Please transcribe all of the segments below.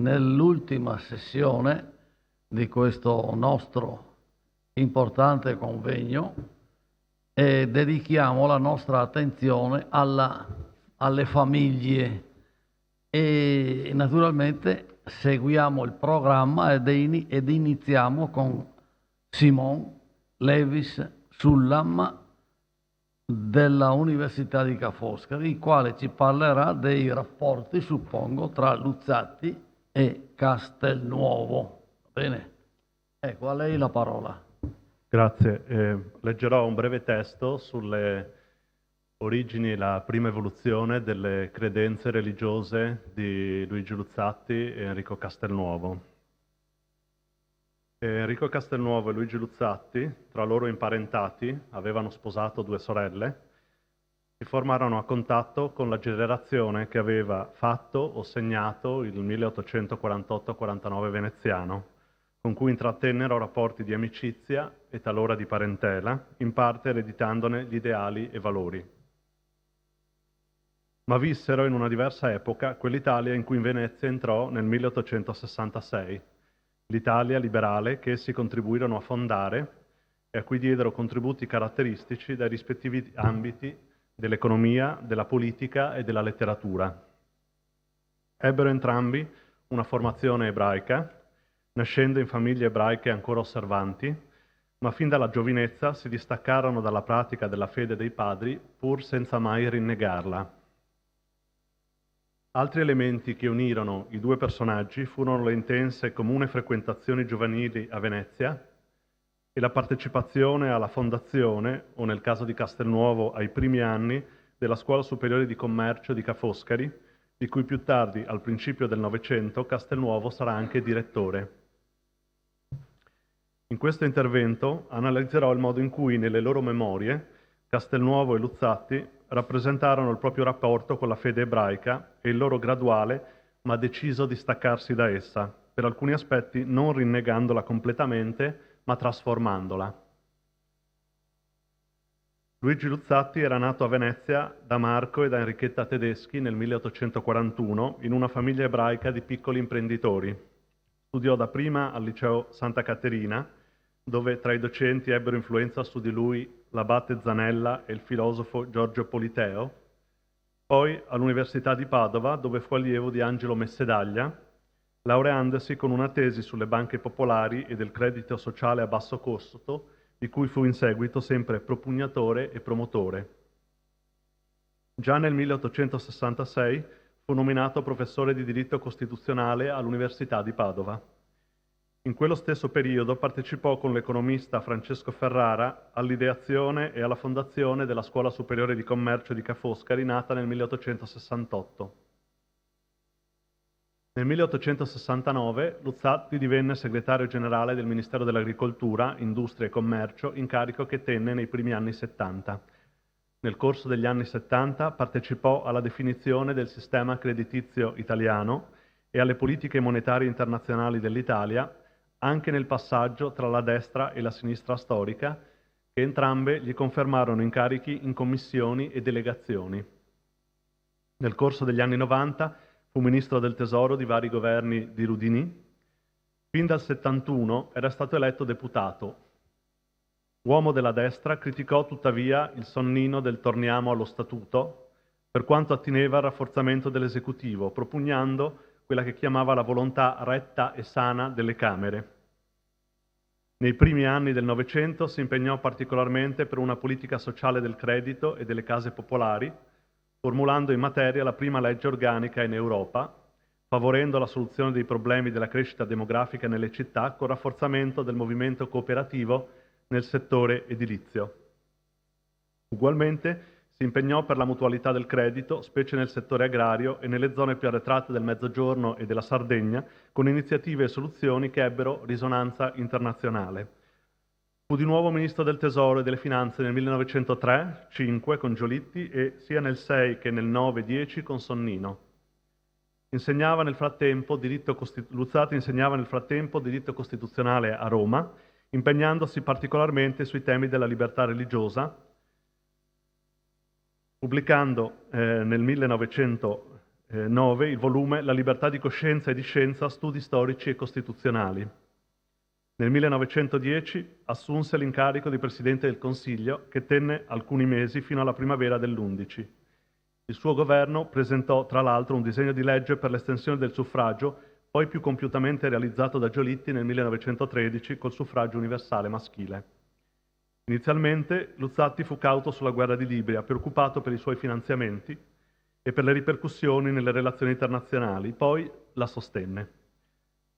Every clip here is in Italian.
nell'ultima sessione di questo nostro importante convegno e dedichiamo la nostra attenzione alle famiglie e naturalmente seguiamo il programma ed iniziamo con Simon Levis Sullam della Università di Ca' Foscari, il quale ci parlerà dei rapporti, suppongo, tra Luzzatti e Castelnuovo. Bene, ecco, a lei la parola. Grazie. Leggerò un breve testo sulle origini e la prima evoluzione delle credenze religiose di Luigi Luzzatti e Enrico Castelnuovo. Enrico Castelnuovo e Luigi Luzzatti, tra loro imparentati, avevano sposato 2 sorelle, si formarono a contatto con la generazione che aveva fatto o segnato il 1848-49 veneziano, con cui intrattennero rapporti di amicizia e talora di parentela, in parte ereditandone gli ideali e valori. Ma vissero in una diversa epoca quell'Italia in cui Venezia entrò nel 1866, l'Italia liberale che essi contribuirono a fondare e a cui diedero contributi caratteristici dai rispettivi ambiti dell'economia, della politica e della letteratura. Ebbero entrambi una formazione ebraica, nascendo in famiglie ebraiche ancora osservanti, ma fin dalla giovinezza si distaccarono dalla pratica della fede dei padri pur senza mai rinnegarla. Altri elementi che unirono i 2 personaggi furono le intense e comuni frequentazioni giovanili a Venezia e la partecipazione alla fondazione, o nel caso di Castelnuovo ai primi anni, della Scuola Superiore di Commercio di Ca' Foscari, di cui più tardi, al principio del Novecento, Castelnuovo sarà anche direttore. In questo intervento analizzerò il modo in cui nelle loro memorie Castelnuovo e Luzzatti rappresentarono il proprio rapporto con la fede ebraica e il loro graduale ma deciso distaccarsi da essa, per alcuni aspetti non rinnegandola completamente ma trasformandola. Luigi Luzzatti era nato a Venezia da Marco e da Enrichetta Tedeschi nel 1841 in una famiglia ebraica di piccoli imprenditori. Studiò dapprima al liceo Santa Caterina, dove tra i docenti ebbero influenza su di lui l'abate Zanella e il filosofo Giorgio Politeo, poi all'Università di Padova, dove fu allievo di Angelo Messedaglia, laureandosi con una tesi sulle banche popolari e del credito sociale a basso costo, di cui fu in seguito sempre propugnatore e promotore. Già nel 1866 fu nominato professore di diritto costituzionale all'Università di Padova. In quello stesso periodo partecipò con l'economista Francesco Ferrara all'ideazione e alla fondazione della Scuola Superiore di Commercio di Ca' Foscari, nata nel 1868. Nel 1869 Luzzatti divenne segretario generale del Ministero dell'Agricoltura, Industria e Commercio, incarico che tenne nei primi anni 70. Nel corso degli anni 70 partecipò alla definizione del sistema creditizio italiano e alle politiche monetarie internazionali dell'Italia, anche nel passaggio tra la destra e la sinistra storica, che entrambe gli confermarono incarichi in commissioni e delegazioni. Nel corso degli anni 90 fu ministro del Tesoro di vari governi di Rudinì. Fin dal 71 era stato eletto deputato. Uomo della destra, criticò tuttavia il sonnino del torniamo allo statuto, per quanto attineva al rafforzamento dell'esecutivo, propugnando quella che chiamava la volontà retta e sana delle Camere. Nei primi anni del Novecento si impegnò particolarmente per una politica sociale del credito e delle case popolari, formulando in materia la prima legge organica in Europa, favorendo la soluzione dei problemi della crescita demografica nelle città con rafforzamento del movimento cooperativo nel settore edilizio. Ugualmente si impegnò per la mutualità del credito, specie nel settore agrario e nelle zone più arretrate del Mezzogiorno e della Sardegna, con iniziative e soluzioni che ebbero risonanza internazionale. Fu di nuovo Ministro del Tesoro e delle Finanze nel 1903-5 con Giolitti e sia nel 6 che nel 9-10 con Sonnino. Luzzatti insegnava nel frattempo diritto costituzionale a Roma, impegnandosi particolarmente sui temi della libertà religiosa, pubblicando nel 1900 9 il volume La libertà di coscienza e di scienza, studi storici e costituzionali. Nel 1910 assunse l'incarico di Presidente del Consiglio, che tenne alcuni mesi fino alla primavera dell'11. Il suo governo presentò, tra l'altro, un disegno di legge per l'estensione del suffragio, poi più compiutamente realizzato da Giolitti nel 1913 col suffragio universale maschile. Inizialmente Luzzatti fu cauto sulla guerra di Libia, preoccupato per i suoi finanziamenti e per le ripercussioni nelle relazioni internazionali, poi la sostenne.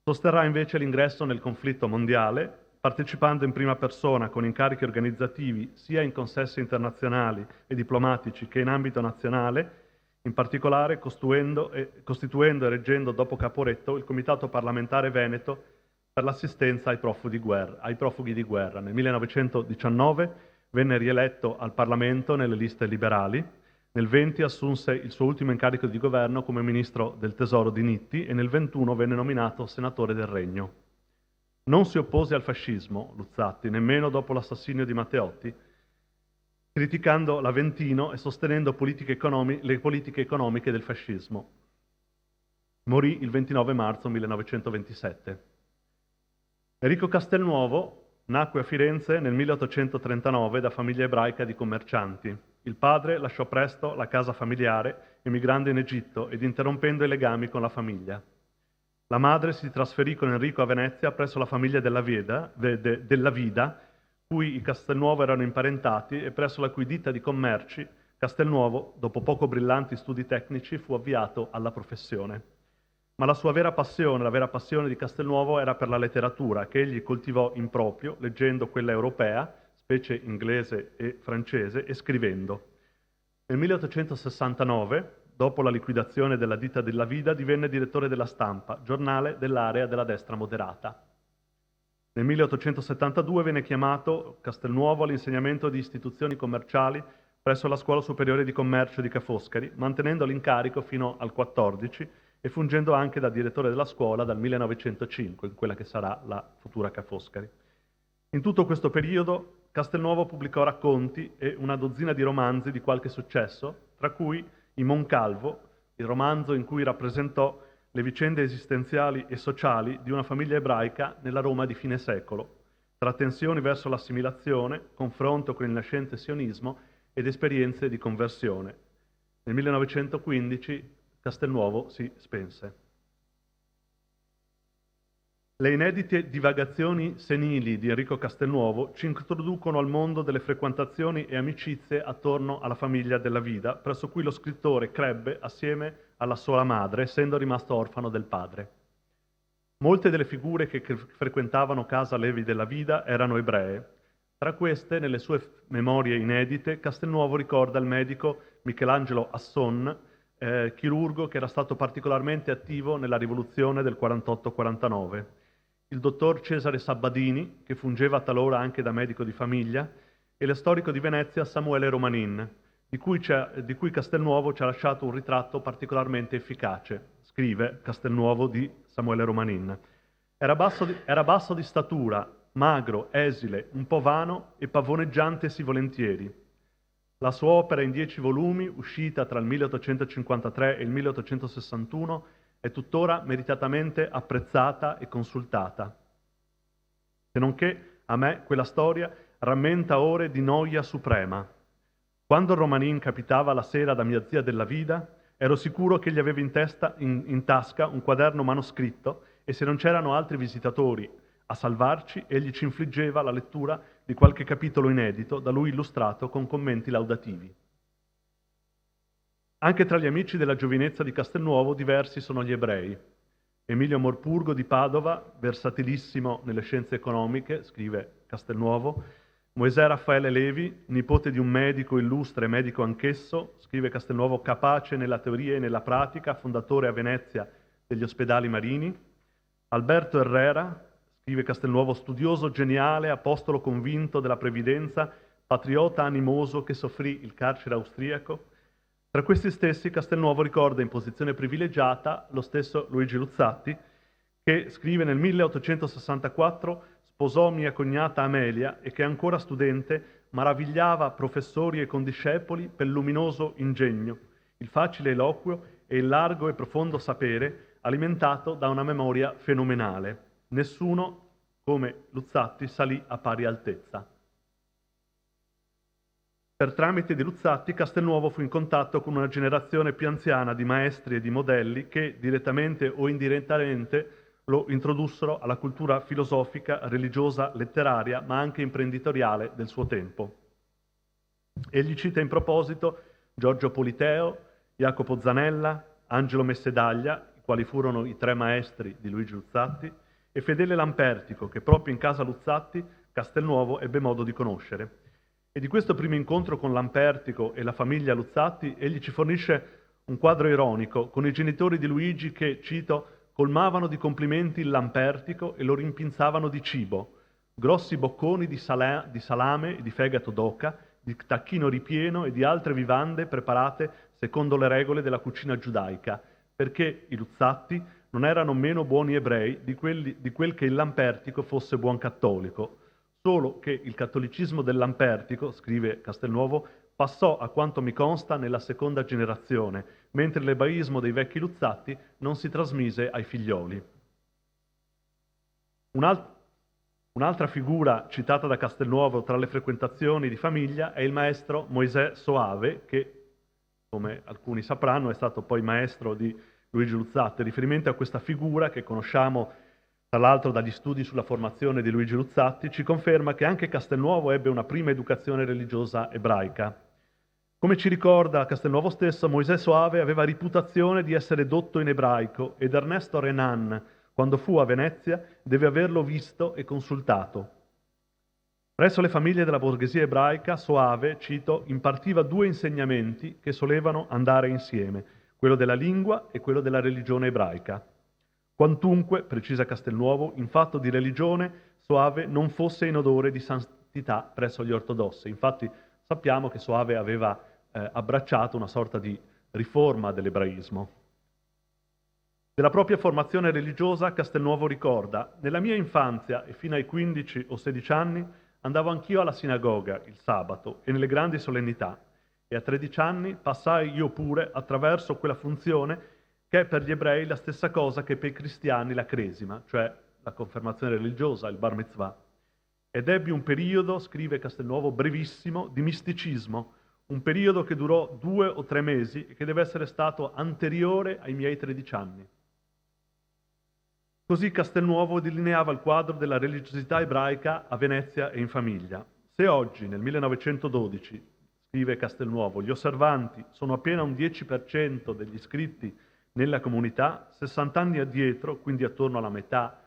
Sosterrà invece l'ingresso nel conflitto mondiale, partecipando in prima persona con incarichi organizzativi sia in consessi internazionali e diplomatici che in ambito nazionale, in particolare costituendo e reggendo dopo Caporetto il Comitato parlamentare Veneto per l'assistenza ai profughi di guerra. Nel 1919 venne rieletto al Parlamento nelle liste liberali. Nel 20 assunse il suo ultimo incarico di governo come ministro del Tesoro di Nitti e nel 21 venne nominato senatore del Regno. Non si oppose al fascismo, Luzzatti, nemmeno dopo l'assassinio di Matteotti, criticando l'Aventino e sostenendo le politiche economiche del fascismo. Morì il 29 marzo 1927. Enrico Castelnuovo nacque a Firenze nel 1839 da famiglia ebraica di commercianti. Il padre lasciò presto la casa familiare, emigrando in Egitto ed interrompendo i legami con la famiglia. La madre si trasferì con Enrico a Venezia presso la famiglia della Vida, cui i Castelnuovo erano imparentati e presso la cui ditta di commerci Castelnuovo, dopo poco brillanti studi tecnici, fu avviato alla professione. Ma la vera passione di Castelnuovo era per la letteratura, che egli coltivò in proprio, leggendo quella europea, specie inglese e francese, e scrivendo. Nel 1869, dopo la liquidazione della ditta della Vida, divenne direttore della Stampa, giornale dell'area della destra moderata. Nel 1872 venne chiamato Castelnuovo all'insegnamento di istituzioni commerciali presso la Scuola Superiore di Commercio di Ca' Foscari, mantenendo l'incarico fino al 14 e fungendo anche da direttore della scuola dal 1905, in quella che sarà la futura Ca' Foscari. In tutto questo periodo Castelnuovo pubblicò racconti e una dozzina di romanzi di qualche successo, tra cui I Moncalvo, il romanzo in cui rappresentò le vicende esistenziali e sociali di una famiglia ebraica nella Roma di fine secolo, tra tensioni verso l'assimilazione, confronto con il nascente sionismo ed esperienze di conversione. Nel 1915 Castelnuovo si spense. Le inedite divagazioni senili di Enrico Castelnuovo ci introducono al mondo delle frequentazioni e amicizie attorno alla famiglia della Vida, presso cui lo scrittore crebbe assieme alla sola madre, essendo rimasto orfano del padre. Molte delle figure che frequentavano casa Levi della Vida erano ebree. Tra queste, nelle sue memorie inedite, Castelnuovo ricorda il medico Michelangelo Asson, chirurgo che era stato particolarmente attivo nella rivoluzione del 48-49. Il dottor Cesare Sabbadini, che fungeva talora anche da medico di famiglia, e lo storico di Venezia Samuele Romanin, di cui Castelnuovo ci ha lasciato un ritratto particolarmente efficace. Scrive Castelnuovo di Samuele Romanin. Era basso di statura, magro, esile, un po' vano e pavoneggiantesi volentieri. La sua opera in 10 volumi, uscita tra il 1853 e il 1861, è tuttora meritatamente apprezzata e consultata. Se non che a me quella storia rammenta ore di noia suprema. Quando il Romanin capitava la sera da mia zia della Vida, ero sicuro che gli aveva in tasca un quaderno manoscritto e se non c'erano altri visitatori a salvarci, egli ci infliggeva la lettura di qualche capitolo inedito da lui illustrato con commenti laudativi. Anche tra gli amici della giovinezza di Castelnuovo diversi sono gli ebrei. Emilio Morpurgo di Padova, versatilissimo nelle scienze economiche, scrive Castelnuovo, Moisè Raffaele Levi, nipote di un medico illustre, medico anch'esso, scrive Castelnuovo, capace nella teoria e nella pratica, fondatore a Venezia degli ospedali marini, Alberto Herrera, scrive Castelnuovo, studioso geniale, apostolo convinto della previdenza, patriota animoso che soffrì il carcere austriaco. Tra questi stessi Castelnuovo ricorda in posizione privilegiata lo stesso Luigi Luzzatti, che scrive nel 1864 sposò mia cognata Amelia e che ancora studente maravigliava professori e condiscepoli per il luminoso ingegno, il facile eloquio e il largo e profondo sapere alimentato da una memoria fenomenale. Nessuno come Luzzatti salì a pari altezza. Per tramite di Luzzatti, Castelnuovo fu in contatto con una generazione più anziana di maestri e di modelli che, direttamente o indirettamente, lo introdussero alla cultura filosofica, religiosa, letteraria, ma anche imprenditoriale del suo tempo. Egli cita in proposito Giorgio Politeo, Jacopo Zanella, Angelo Messedaglia, i quali furono i 3 maestri di Luigi Luzzatti, e Fedele Lampertico, che proprio in casa Luzzatti Castelnuovo ebbe modo di conoscere. E di questo primo incontro con Lampertico e la famiglia Luzzatti egli ci fornisce un quadro ironico con i genitori di Luigi che, cito, colmavano di complimenti il Lampertico e lo rimpinzavano di cibo, grossi bocconi di salame e di fegato d'oca, di tacchino ripieno e di altre vivande preparate secondo le regole della cucina giudaica, perché i Luzzatti non erano meno buoni ebrei di quel che il Lampertico fosse buon cattolico, solo che il cattolicismo del Lampertico, scrive Castelnuovo, passò a quanto mi consta nella seconda generazione, mentre l'ebraismo dei vecchi Luzzatti non si trasmise ai figlioli. Un'altra figura citata da Castelnuovo tra le frequentazioni di famiglia è il maestro Moisè Soave, che, come alcuni sapranno, è stato poi maestro di Luigi Luzzatti. Riferimento a questa figura, che conosciamo tra l'altro dagli studi sulla formazione di Luigi Luzzatti, ci conferma che anche Castelnuovo ebbe una prima educazione religiosa ebraica. Come ci ricorda Castelnuovo stesso, Moisè Soave aveva reputazione di essere dotto in ebraico ed Ernesto Renan, quando fu a Venezia, deve averlo visto e consultato. Presso le famiglie della borghesia ebraica, Soave, cito, impartiva 2 insegnamenti che solevano andare insieme, quello della lingua e quello della religione ebraica. Quantunque, precisa Castelnuovo, in fatto di religione, Soave non fosse in odore di santità presso gli ortodossi. Infatti sappiamo che Soave aveva abbracciato una sorta di riforma dell'ebraismo. Della propria formazione religiosa Castelnuovo ricorda: nella mia infanzia e fino ai 15 o 16 anni andavo anch'io alla sinagoga il sabato e nelle grandi solennità, e a 13 anni passai io pure attraverso quella funzione che è per gli ebrei la stessa cosa che per i cristiani la cresima, cioè la confermazione religiosa, il bar mitzvah. Ed ebbi un periodo, scrive Castelnuovo, brevissimo, di misticismo, un periodo che durò 2 o 3 mesi e che deve essere stato anteriore ai miei 13 anni. Così Castelnuovo delineava il quadro della religiosità ebraica a Venezia e in famiglia. Se oggi, nel 1912, scrive Castelnuovo, gli osservanti sono appena un 10% degli iscritti nella comunità, 60 anni addietro, quindi attorno alla metà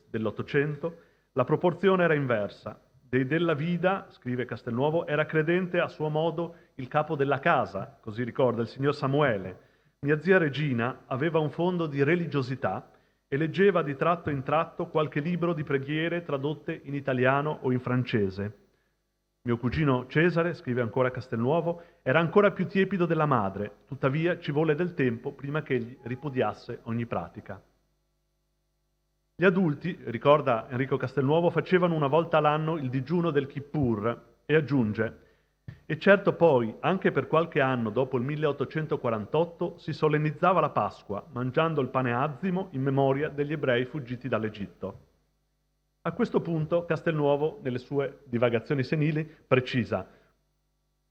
dell'Ottocento, la proporzione era inversa. Dei Della Vida, scrive Castelnuovo, era credente a suo modo il capo della casa, così ricorda il signor Samuele. Mia zia Regina aveva un fondo di religiosità e leggeva di tratto in tratto qualche libro di preghiere tradotte in italiano o in francese. Mio cugino Cesare, scrive ancora Castelnuovo, era ancora più tiepido della madre, tuttavia ci volle del tempo prima che egli ripudiasse ogni pratica. Gli adulti, ricorda Enrico Castelnuovo, facevano una volta l'anno il digiuno del Kippur e aggiunge: e certo poi, anche per qualche anno dopo il 1848, si solennizzava la Pasqua, mangiando il pane azimo in memoria degli ebrei fuggiti dall'Egitto. A questo punto Castelnuovo, nelle sue divagazioni senili, precisa: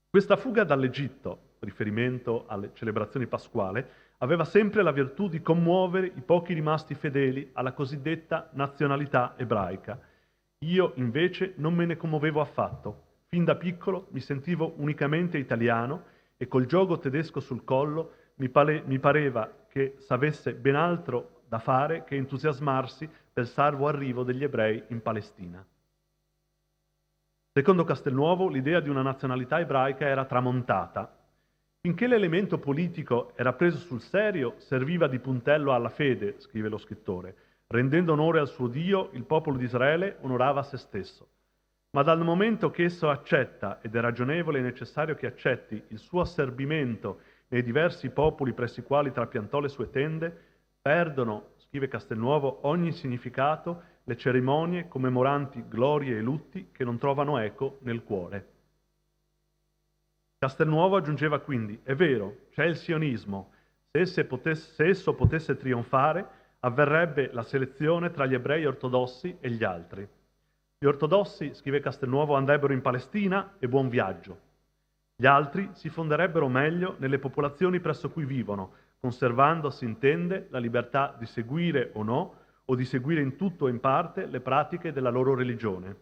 questa fuga dall'Egitto, riferimento alle celebrazioni pasquali, aveva sempre la virtù di commuovere i pochi rimasti fedeli alla cosiddetta nazionalità ebraica. Io, invece, non me ne commuovevo affatto. Fin da piccolo mi sentivo unicamente italiano e col giogo tedesco sul collo mi pareva che s'avesse ben altro da fare che entusiasmarsi per il salvo arrivo degli ebrei in Palestina. Secondo Castelnuovo, l'idea di una nazionalità ebraica era tramontata. Finché l'elemento politico era preso sul serio, serviva di puntello alla fede, scrive lo scrittore. Rendendo onore al suo Dio, il popolo di Israele onorava se stesso. Ma dal momento che esso accetta, ed è ragionevole e necessario che accetti, il suo asserbimento nei diversi popoli presso i quali trapiantò le sue tende, perdono, scrive Castelnuovo, ogni significato le cerimonie commemoranti glorie e lutti che non trovano eco nel cuore. Castelnuovo aggiungeva quindi: è vero, c'è il sionismo, Se esso potesse trionfare, avverrebbe la selezione tra gli ebrei ortodossi e gli altri. Gli ortodossi, scrive Castelnuovo, andrebbero in Palestina e buon viaggio. Gli altri si fonderebbero meglio nelle popolazioni presso cui vivono, conservando, si intende, la libertà di seguire o no, o di seguire in tutto o in parte le pratiche della loro religione.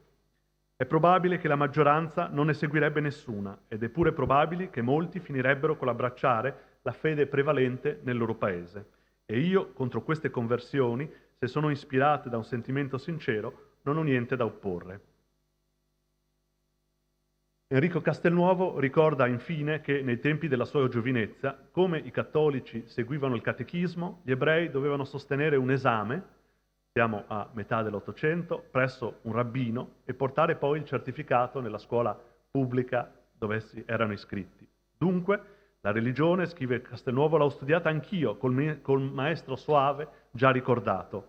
È probabile che la maggioranza non ne seguirebbe nessuna, ed è pure probabile che molti finirebbero con l'abbracciare la fede prevalente nel loro paese. E io, contro queste conversioni, se sono ispirate da un sentimento sincero, non ho niente da opporre. Enrico Castelnuovo ricorda infine che nei tempi della sua giovinezza, come i cattolici seguivano il catechismo, gli ebrei dovevano sostenere un esame, siamo a metà dell'Ottocento, presso un rabbino e portare poi il certificato nella scuola pubblica dove essi erano iscritti. Dunque, la religione, scrive Castelnuovo, l'ho studiata anch'io col maestro Soave già ricordato.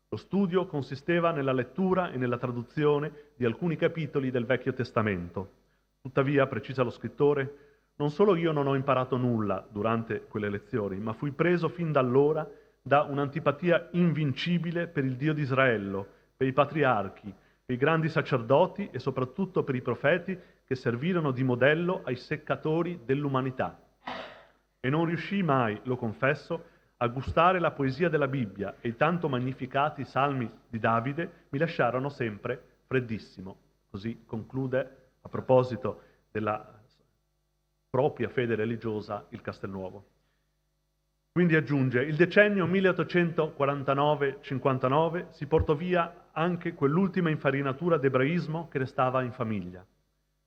Lo studio consisteva nella lettura e nella traduzione di alcuni capitoli del Vecchio Testamento. Tuttavia, precisa lo scrittore, non solo io non ho imparato nulla durante quelle lezioni, ma fui preso fin da allora da un'antipatia invincibile per il Dio di Israele, per i patriarchi, per i grandi sacerdoti e soprattutto per i profeti che servirono di modello ai seccatori dell'umanità. E non riuscii mai, lo confesso, a gustare la poesia della Bibbia e i tanto magnificati salmi di Davide mi lasciarono sempre freddissimo. Così conclude, a proposito della propria fede religiosa, il Castelnuovo. Quindi aggiunge, il decennio 1849-59 si portò via anche quell'ultima infarinatura d'ebraismo che restava in famiglia.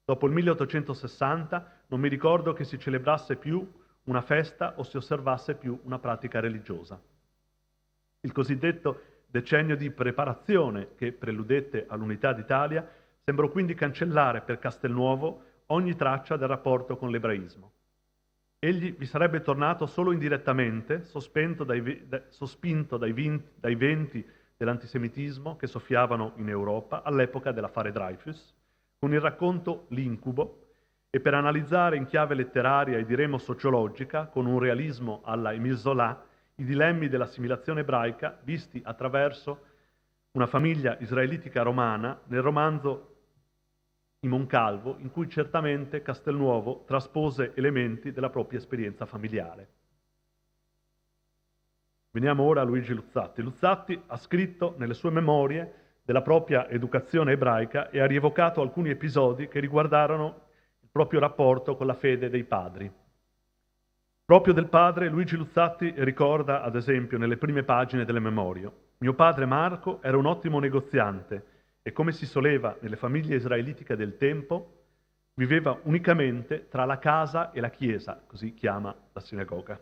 Dopo il 1860 non mi ricordo che si celebrasse più una festa o si osservasse più una pratica religiosa. Il cosiddetto decennio di preparazione che preludette all'unità d'Italia sembrò quindi cancellare per Castelnuovo ogni traccia del rapporto con l'ebraismo. Egli vi sarebbe tornato solo indirettamente, sospinto dai venti dell'antisemitismo che soffiavano in Europa all'epoca dell'affare Dreyfus, con il racconto L'incubo, e per analizzare in chiave letteraria e diremo sociologica, con un realismo alla Émile Zola, i dilemmi dell'assimilazione ebraica visti attraverso una famiglia israelitica romana nel romanzo I Moncalvo, in cui certamente Castelnuovo traspose elementi della propria esperienza familiare. Veniamo ora a Luigi Luzzatti. Luzzatti ha scritto nelle sue memorie della propria educazione ebraica e ha rievocato alcuni episodi che riguardarono il proprio rapporto con la fede dei padri. Proprio del padre, Luigi Luzzatti ricorda, ad esempio, nelle prime pagine delle memorie: mio padre Marco era un ottimo negoziante e, come si soleva nelle famiglie israelitiche del tempo, viveva unicamente tra la casa e la chiesa, così chiama la sinagoga.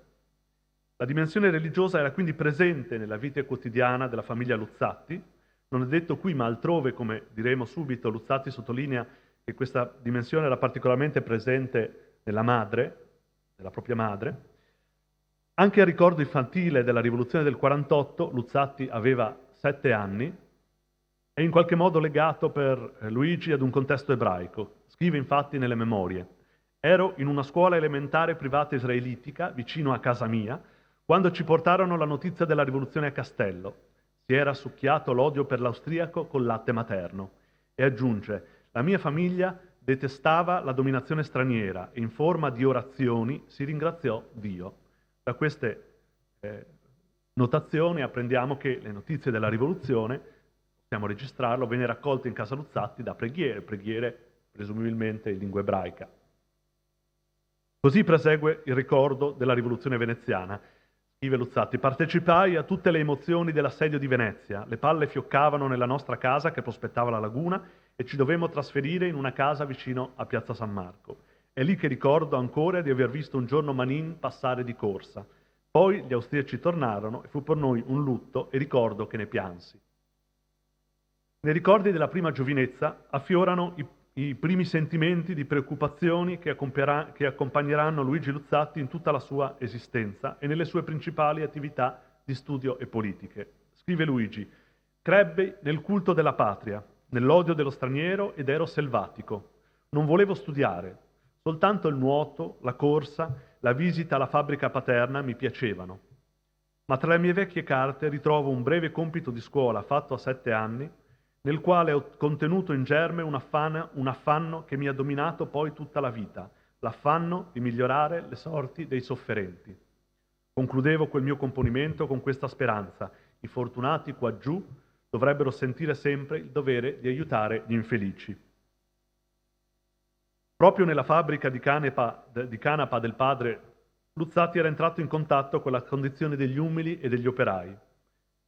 La dimensione religiosa era quindi presente nella vita quotidiana della famiglia Luzzatti. Non è detto qui, ma altrove, come diremo subito, Luzzatti sottolinea che questa dimensione era particolarmente presente nella madre, nella propria madre. Anche al ricordo infantile della rivoluzione del 48, Luzzatti aveva 7 anni, è in qualche modo legato per Luigi ad un contesto ebraico. Scrive infatti nelle memorie: ero in una scuola elementare privata israelitica vicino a casa mia quando ci portarono la notizia della rivoluzione a Castello. Si era succhiato l'odio per l'austriaco col latte materno. E aggiunge: la mia famiglia detestava la dominazione straniera e in forma di orazioni si ringraziò Dio. Da queste notazioni apprendiamo che le notizie della rivoluzione, possiamo registrarlo, venne raccolto in casa Luzzatti da preghiere presumibilmente in lingua ebraica. Così prosegue il ricordo della rivoluzione veneziana. Scrive Luzzatti: partecipai a tutte le emozioni dell'assedio di Venezia, le palle fioccavano nella nostra casa che prospettava la laguna e ci dovemmo trasferire in una casa vicino a Piazza San Marco. È lì che ricordo ancora di aver visto un giorno Manin passare di corsa. Poi gli austriaci tornarono e fu per noi un lutto e ricordo che ne piansi. Nei ricordi della prima giovinezza affiorano i primi sentimenti di preoccupazioni che accompagneranno Luigi Luzzatti in tutta la sua esistenza e nelle sue principali attività di studio e politiche. Scrive Luigi: crebbi nel culto della patria, nell'odio dello straniero ed ero selvatico. Non volevo studiare, soltanto il nuoto, la corsa, la visita alla fabbrica paterna mi piacevano. Ma tra le mie vecchie carte ritrovo un breve compito di scuola fatto a 7 anni, nel quale ho contenuto in germe un affanno che mi ha dominato poi tutta la vita, l'affanno di migliorare le sorti dei sofferenti. Concludevo quel mio componimento con questa speranza: i fortunati quaggiù dovrebbero sentire sempre il dovere di aiutare gli infelici. Proprio nella fabbrica di canapa del padre, Luzzatti era entrato in contatto con la condizione degli umili e degli operai.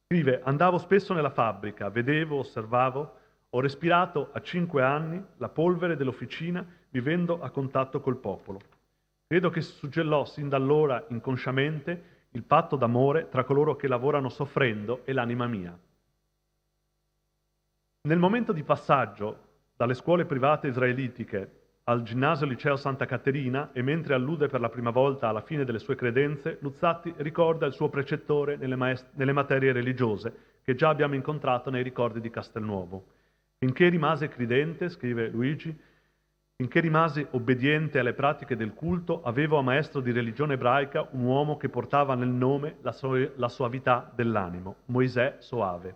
Scrive: andavo spesso nella fabbrica, vedevo, osservavo, ho respirato a 5 anni la polvere dell'officina vivendo a contatto col popolo. Credo che si suggellò sin da allora inconsciamente il patto d'amore tra coloro che lavorano soffrendo e l'anima mia. Nel momento di passaggio dalle scuole private israelitiche al ginnasio liceo Santa Caterina, e mentre allude per la prima volta alla fine delle sue credenze, Luzzatti ricorda il suo precettore nelle materie religiose, che già abbiamo incontrato nei ricordi di Castelnuovo. Finché rimase credente, scrive Luigi, finché rimasi obbediente alle pratiche del culto, avevo a maestro di religione ebraica un uomo che portava nel nome la suavità dell'animo, Moisè Soave.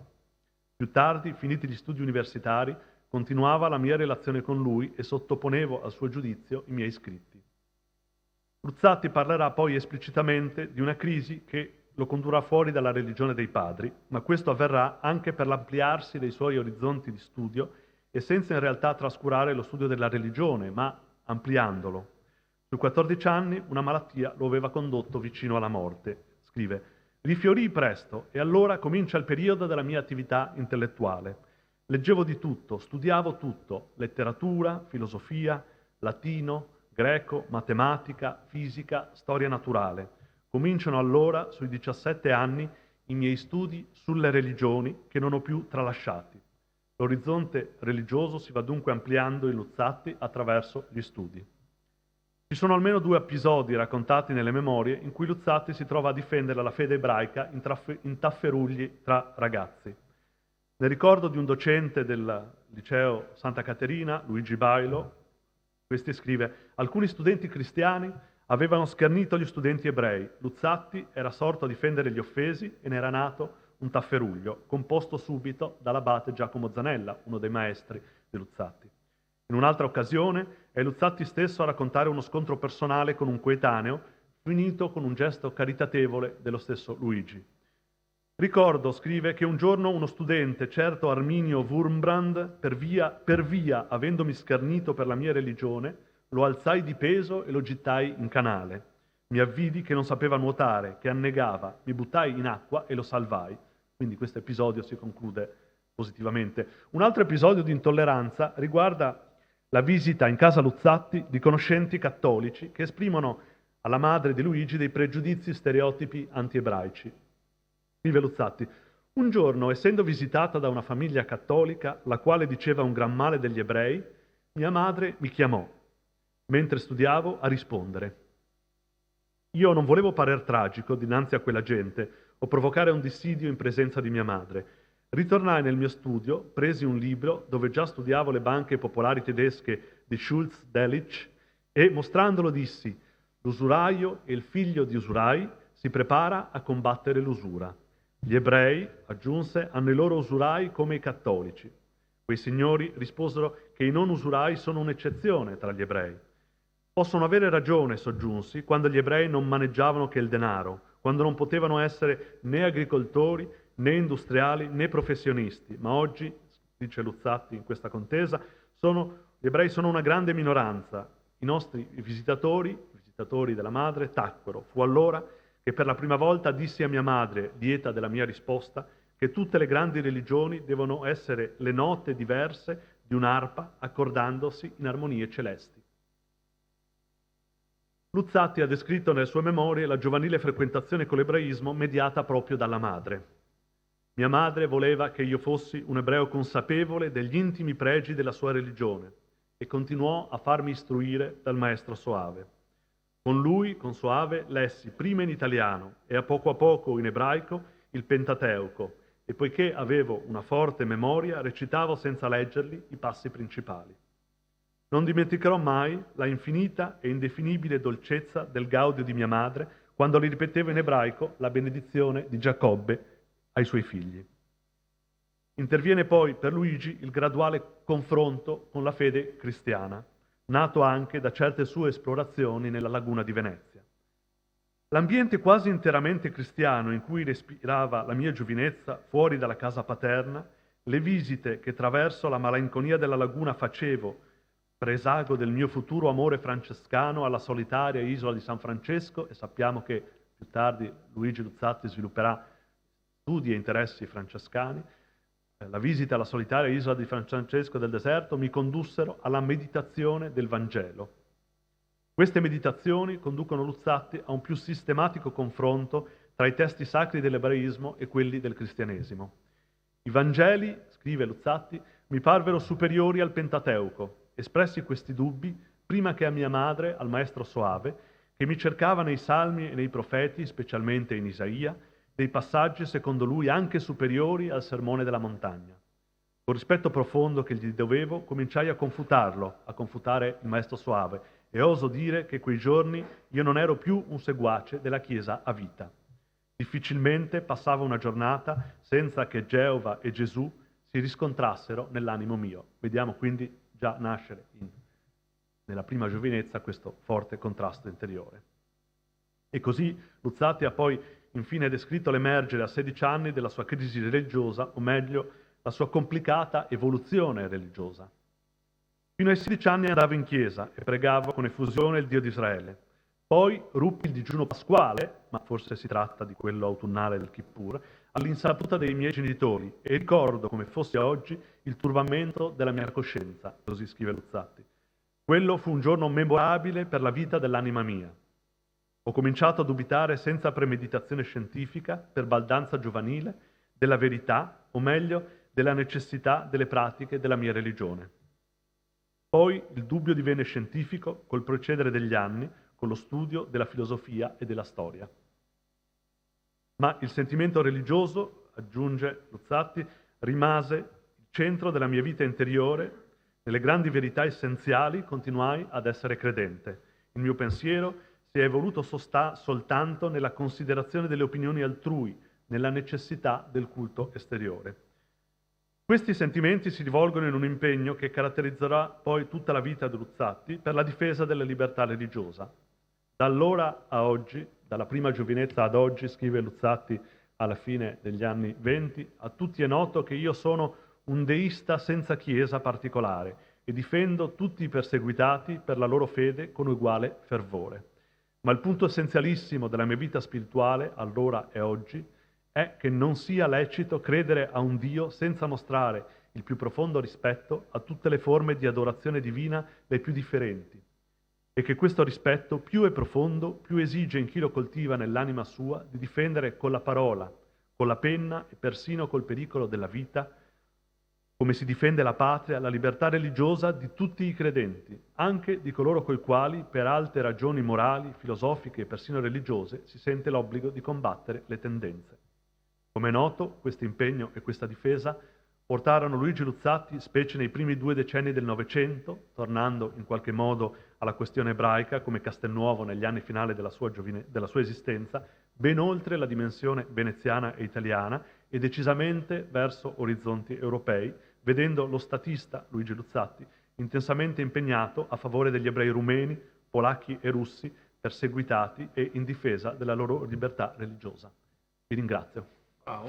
Più tardi, finiti gli studi universitari, continuava la mia relazione con lui e sottoponevo al suo giudizio i miei scritti. Luzzatti parlerà poi esplicitamente di una crisi che lo condurrà fuori dalla religione dei padri, ma questo avverrà anche per l'ampliarsi dei suoi orizzonti di studio e senza in realtà trascurare lo studio della religione, ma ampliandolo. Sui 14 anni una malattia lo aveva condotto vicino alla morte. Scrive: rifiorii presto e allora comincia il periodo della mia attività intellettuale. Leggevo di tutto, studiavo tutto, letteratura, filosofia, latino, greco, matematica, fisica, storia naturale. Cominciano allora, sui 17 anni, i miei studi sulle religioni che non ho più tralasciati. L'orizzonte religioso si va dunque ampliando in Luzzatti attraverso gli studi. Ci sono almeno 2 episodi raccontati nelle memorie in cui Luzzatti si trova a difendere la fede ebraica in tafferugli tra ragazzi. Nel ricordo di un docente del liceo Santa Caterina, Luigi Bailo, questi scrive: alcuni studenti cristiani avevano schernito gli studenti ebrei. Luzzatti era sorto a difendere gli offesi e ne era nato un tafferuglio, composto subito dall'abate Giacomo Zanella, uno dei maestri di Luzzatti. In un'altra occasione è Luzzatti stesso a raccontare uno scontro personale con un coetaneo, finito con un gesto caritatevole dello stesso Luigi. Ricordo, scrive, che un giorno uno studente, certo Arminio Wurmbrand, per via, avendomi schernito per la mia religione, lo alzai di peso e lo gittai in canale. Mi avvidi che non sapeva nuotare, che annegava, mi buttai in acqua e lo salvai. Quindi questo episodio si conclude positivamente. Un altro episodio di intolleranza riguarda la visita in casa Luzzatti di conoscenti cattolici che esprimono alla madre di Luigi dei pregiudizi stereotipi anti-ebraici. Scrive Luzzatti: un giorno, essendo visitata da una famiglia cattolica, la quale diceva un gran male degli ebrei, mia madre mi chiamò, mentre studiavo, a rispondere. Io non volevo parer tragico dinanzi a quella gente o provocare un dissidio in presenza di mia madre. Ritornai nel mio studio, presi un libro dove già studiavo le banche popolari tedesche di Schulz Delitzsch e, mostrandolo, dissi: l'usuraio e il figlio di usurai si prepara a combattere l'usura. Gli ebrei, aggiunse, hanno i loro usurai come i cattolici. Quei signori risposero che i non usurai sono un'eccezione tra gli ebrei. Possono avere ragione, soggiunsi, quando gli ebrei non maneggiavano che il denaro, quando non potevano essere né agricoltori, né industriali, né professionisti. Ma oggi, dice Luzzatti in questa contesa, gli ebrei sono una grande minoranza. I nostri visitatori della madre, tacquero. Fu allora che per la prima volta dissi a mia madre, lieta della mia risposta, che tutte le grandi religioni devono essere le note diverse di un'arpa accordandosi in armonie celesti. Luzzatti ha descritto nelle sue memorie la giovanile frequentazione con l'ebraismo mediata proprio dalla madre. Mia madre voleva che io fossi un ebreo consapevole degli intimi pregi della sua religione e continuò a farmi istruire dal maestro Soave. Con lui, con Soave, lessi prima in italiano e a poco in ebraico il Pentateuco e poiché avevo una forte memoria recitavo senza leggerli i passi principali. Non dimenticherò mai la infinita e indefinibile dolcezza del gaudio di mia madre quando le ripeteva in ebraico la benedizione di Giacobbe ai suoi figli. Interviene poi per Luigi il graduale confronto con la fede cristiana, nato anche da certe sue esplorazioni nella laguna di Venezia. L'ambiente quasi interamente cristiano in cui respirava la mia giovinezza fuori dalla casa paterna, le visite che attraverso la malinconia della laguna facevo, presago del mio futuro amore francescano alla solitaria isola di San Francesco, e sappiamo che più tardi Luigi Luzzatti svilupperà studi e interessi francescani, la visita alla solitaria isola di San Francesco del deserto mi condussero alla meditazione del Vangelo. Queste meditazioni conducono Luzzatti a un più sistematico confronto tra i testi sacri dell'ebraismo e quelli del cristianesimo. I Vangeli, scrive Luzzatti, mi parvero superiori al Pentateuco. Espressi questi dubbi, prima che a mia madre, al maestro Soave, che mi cercava nei Salmi e nei Profeti, specialmente in Isaia, dei passaggi, secondo lui, anche superiori al Sermone della Montagna. Con rispetto profondo che gli dovevo, cominciai a confutare il maestro Soave, e oso dire che quei giorni io non ero più un seguace della Chiesa a vita. Difficilmente passava una giornata senza che Geova e Gesù si riscontrassero nell'animo mio. Vediamo quindi già nascere nella prima giovinezza questo forte contrasto interiore. E così Luzzatti ha poi infine descritto l'emergere a 16 anni della sua crisi religiosa, o meglio, la sua complicata evoluzione religiosa. Fino ai 16 anni andavo in chiesa e pregavo con effusione il Dio di Israele. Poi ruppi il digiuno pasquale, ma forse si tratta di quello autunnale del Kippur, all'insaputa dei miei genitori, e ricordo come fosse oggi il turbamento della mia coscienza, così scrive Luzzatti. Quello fu un giorno memorabile per la vita dell'anima mia. Ho cominciato a dubitare senza premeditazione scientifica, per baldanza giovanile, della verità, o meglio, della necessità delle pratiche della mia religione. Poi il dubbio divenne scientifico col procedere degli anni, con lo studio della filosofia e della storia. Ma il sentimento religioso, aggiunge Luzzatti, rimase il centro della mia vita interiore. Nelle grandi verità essenziali continuai ad essere credente. Il mio pensiero si è evoluto soltanto nella considerazione delle opinioni altrui, nella necessità del culto esteriore. Questi sentimenti si rivolgono in un impegno che caratterizzerà poi tutta la vita di Luzzatti per la difesa della libertà religiosa. Da allora a oggi, dalla prima giovinezza ad oggi, scrive Luzzatti alla fine degli anni '20, a tutti è noto che io sono un deista senza chiesa particolare e difendo tutti i perseguitati per la loro fede con uguale fervore. Ma il punto essenzialissimo della mia vita spirituale, allora e oggi, è che non sia lecito credere a un Dio senza mostrare il più profondo rispetto a tutte le forme di adorazione divina le più differenti, e che questo rispetto più è profondo, più esige in chi lo coltiva nell'anima sua di difendere con la parola, con la penna e persino col pericolo della vita, come si difende la patria, la libertà religiosa di tutti i credenti, anche di coloro coi quali, per alte ragioni morali, filosofiche e persino religiose, si sente l'obbligo di combattere le tendenze. Come è noto, questo impegno e questa difesa portarono Luigi Luzzatti, specie nei primi 2 decenni del Novecento, tornando in qualche modo alla questione ebraica come Castelnuovo negli anni finali della sua esistenza, ben oltre la dimensione veneziana e italiana e decisamente verso orizzonti europei, vedendo lo statista Luigi Luzzatti intensamente impegnato a favore degli ebrei rumeni, polacchi e russi perseguitati e in difesa della loro libertà religiosa. Vi ringrazio. Bravo.